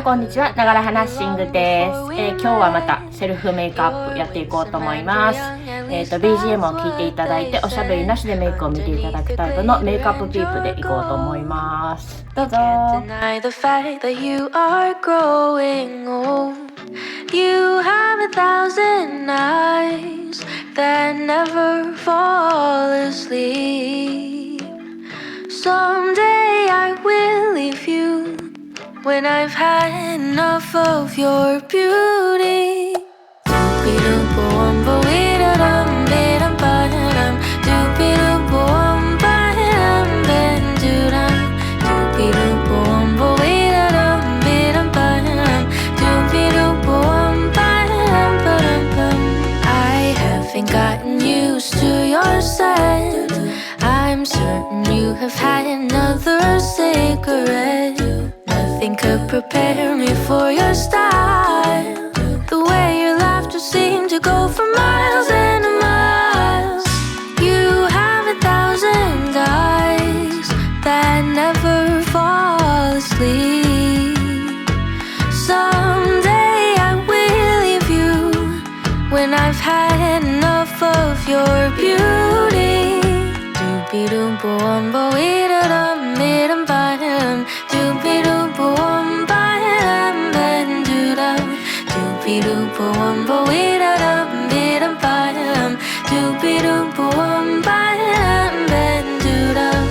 こんにちは、ながら話ingです。今日はまたセルフメイクアップやっていこうと思います。BGM を聞いていただいて、おしゃべりなしでメイクを見ていただくタイプのメイクアップピープでいこうと思います。どうぞ。You have 1,000 eyes that never fall asleep. Someday I will leave you when I've had enough of your beauty. Gotten used to your scent. I'm certain you have had another cigarette. Nothing could prepare me for your style. The way your laughter seemed to go for miles and miles. You have 1,000 eyes that never fall asleep. Someday I will leave you when I've had enough of your beauty. Doobie-doo-boom-bo, ee-da-dum-ee-dum-ba-dum. Doobie-doo-boom-ba-dum-ba-dum-doo-dum. Doobie-doo-boom-bo, ee-da-dum-ee-dum-ba-dum. Doobie-doo-boom-ba-dum-ba-dum-doo-dum.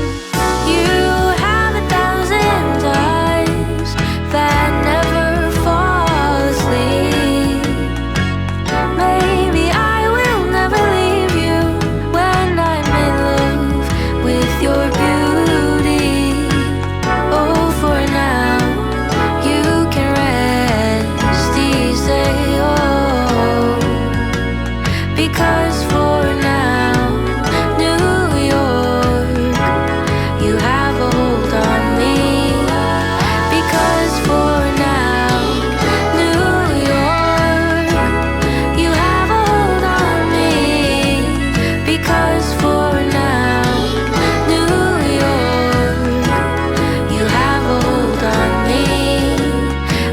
You have 1,000 eyes that never fall asleep. Maybe I will never leave you when I'm in love with your beauty. Oh, for now you can rest easy. Oh, because for now, New York, you have a hold on me. Because for now, New York, you have a hold on me. Because for now, New York, you have a hold on me.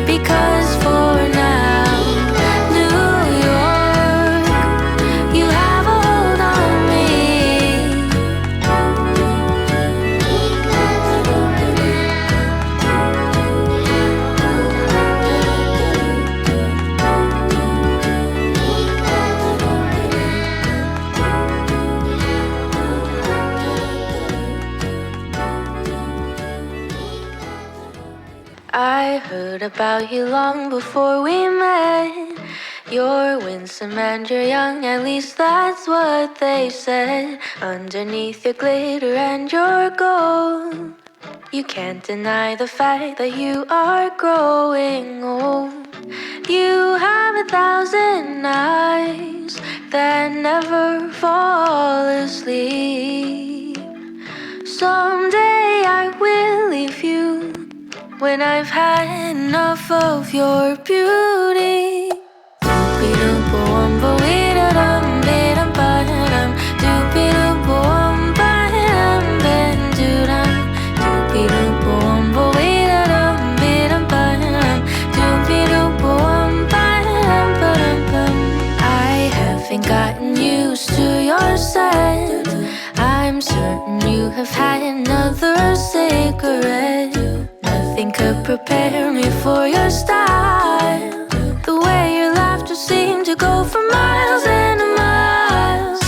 Because for now, New York, you have a hold on me. I heard about you long before we met. You're winsome and you're young, at least that's what they said. Underneath your glitter and your gold, you can't deny the fact that you are growing old. You have 1,000 eyes that never fall asleep. Someday I will leave you when I've had enough of your beauty. Doobie-doo-boom-bo, ee-da-dum-ee-dum-ba-dum. Doobie-doo-boom-ba-dum-ba-dum-doo-dum. Doobie-doo-boom-bo, ee-da-dum-ee-dum-ba-dum. Doobie-doo-boom-ba-dum-ba-dum-bum. I haven't gotten used to your scent. I'm certain you have had another cigarette. Nothing could prepare me for your style. The way your laughter seemed to go for miles and miles.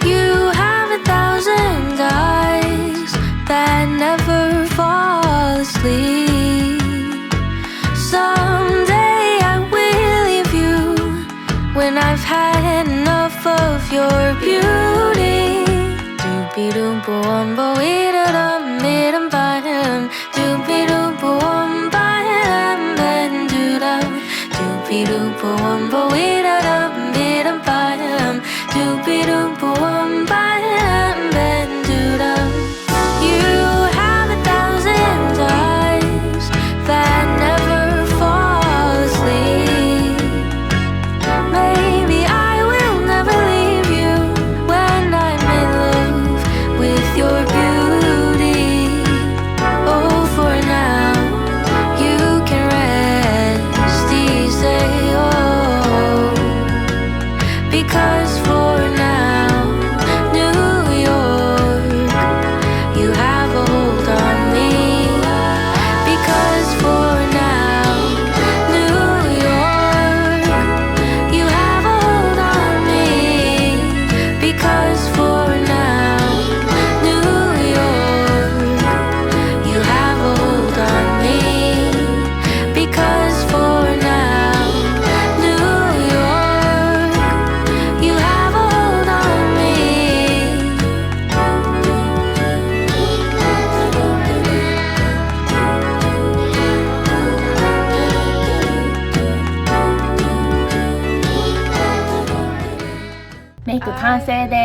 You have 1,000 eyes that never fall asleep. Someday I will leave you when I've had enough of your beauty. Doobie-doo-boom-bo, ee-da-dum-ee-dum-ba-dum. Doobie-doo-boom-ba-dum-ba-dum-doo-dum. Doobie-doo-boom-bo, ee-da-dum-ee-dum-ba-dum. Doobie-doo-boom-ba-dum-ba-dum-doo-dum. You have 1,000 eyes that never fall asleep. Maybe I will never leave you when I'm in love with your beauty.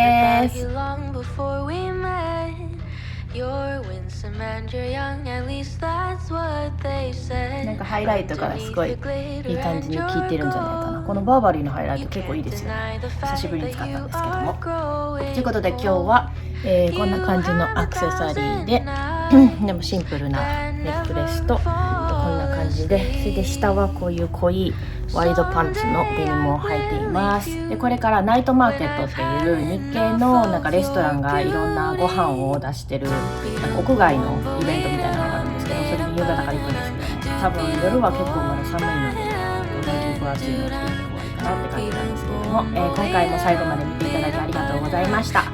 です。なんかハイライトがすごいいい感じに効いてるんじゃないかな。このバーバリーのハイライト結構いいですよね。久しぶりに使ったんですけども。ということで今日は、こんな感じのアクセサリーででもシンプルなネックレスとこんな感じで、それで下はこういう濃いワイドパンツのデニムを履いています。でこれからナイトマーケットっていう日系のなんかレストランがいろんなご飯を出してる屋外のイベントみたいなのがあるんですけど、それに夕方から行くんですけども、多分夜は結構まだ寒いので上着分厚いの着ていた方がいいかなって感じなんですけども、今回も最後まで見ていただきありがとうございました。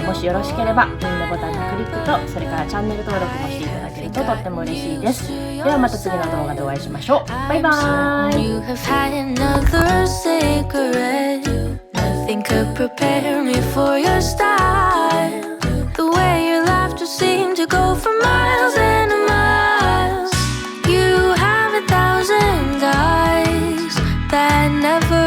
もしよろしければいいねボタンにクリックと、それからチャンネル登録もしていただけるととっても嬉しいです。ではまた次の動画でお会いしましょう。バイバーイ。 You have had another cigarette. Nothing could prepare me for your style. The way your laughter seemed to go for miles and miles. You have 1,000 eyes that never